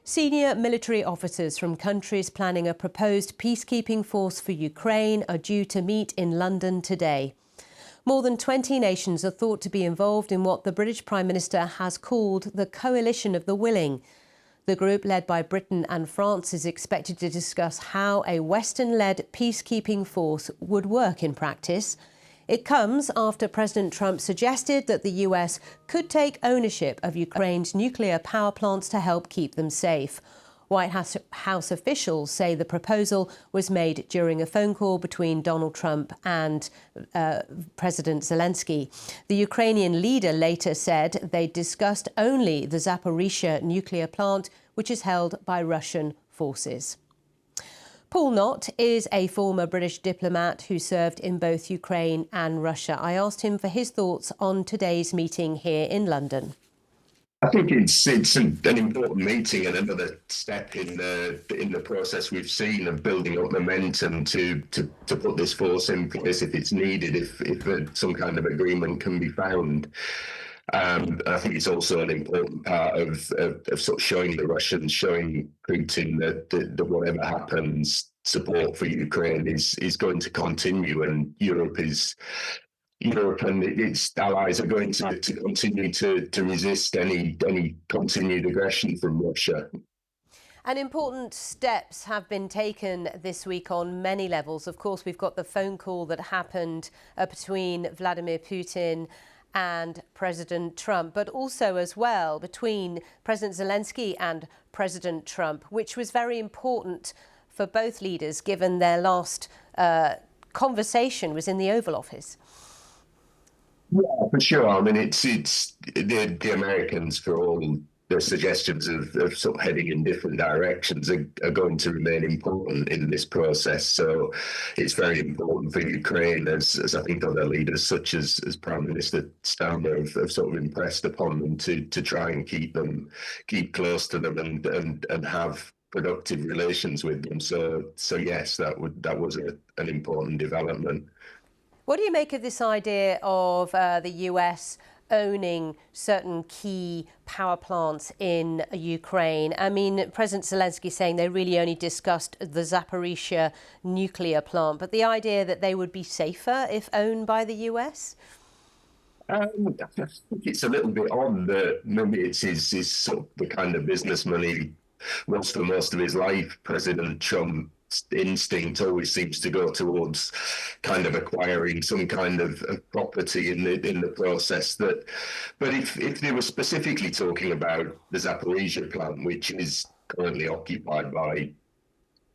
Senior military officers from countries planning a proposed peacekeeping force for Ukraine are due to meet in London today. More than 20 nations are thought to be involved in what the British Prime Minister has called the Coalition of the Willing. The group, led by Britain and France, is expected to discuss how a Western-led peacekeeping force would work in practice. It comes after President Trump suggested that the US could take ownership of Ukraine's nuclear power plants to help keep them safe. White House officials say the proposal was made during a phone call between Donald Trump and President Zelensky. The Ukrainian leader later said they discussed only the Zaporizhzhia nuclear plant, which is held by Russian forces. Paul Knott is a former British diplomat who served in both Ukraine and Russia. I asked him for his thoughts on today's meeting here in London. I think it's an important meeting and another step in the process we've seen of building up momentum to put this force in place if it's needed, if some kind of agreement can be found. I think it's also an important part of sort of showing the Russians, showing Putin that whatever happens, support for Ukraine is going to continue, and Europe and its allies are going to continue to resist any continued aggression from Russia. And important steps have been taken this week on many levels. Of course, we've got the phone call that happened between Vladimir Putin and President Trump, but also as well between President Zelensky and President Trump, which was very important for both leaders, given their last conversation was in the Oval Office. Yeah, for sure. I mean, it's the Americans, for all their suggestions of sort of heading in different directions, are going to remain important in this process. So it's very important for Ukraine, as I think other leaders, such as Prime Minister Starmer, have sort of impressed upon them to try and keep close to them and have productive relations with them. So yes, that was an important development. What do you make of this idea of the US owning certain key power plants in Ukraine? I mean, President Zelensky saying they really only discussed the Zaporizhzhia nuclear plant, but the idea that they would be safer if owned by the US? I think it's a little bit odd that maybe it's his sort of the kind of businessman he was for most of his life. President Trump's instinct always seems to go towards kind of acquiring some kind of property in the process. But if they were specifically talking about the Zaporizhzhia plant, which is currently occupied by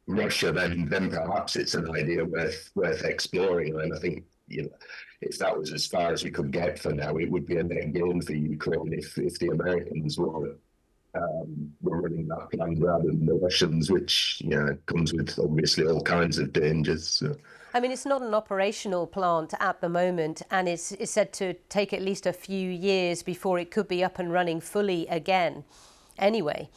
Russia, then perhaps it's an idea worth exploring. And I think, if that was as far as we could get for now, it would be a net gain for Ukraine if the Americans were running that plan rather than the Russians, which comes with obviously all kinds of dangers. So. I mean, it's not an operational plant at the moment, and it's said to take at least a few years before it could be up and running fully again. Anyway.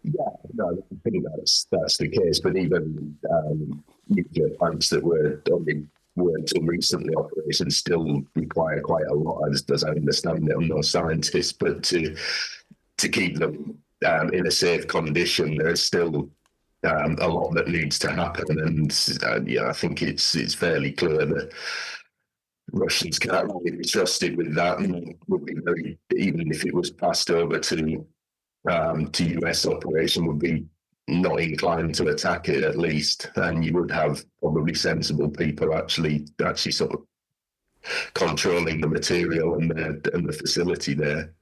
Yeah, no, I think that's the case. But even nuclear plants that weren't until recently operations still require quite a lot, as I understand it. I'm not a scientist, but to keep them in a safe condition, there's still a lot that needs to happen. And I think it's fairly clear that Russians can't really be trusted with that, and would be even if it was passed over to US operation, would be not inclined to attack it at least. And you would have probably sensible people actually sort of controlling the material and the facility there.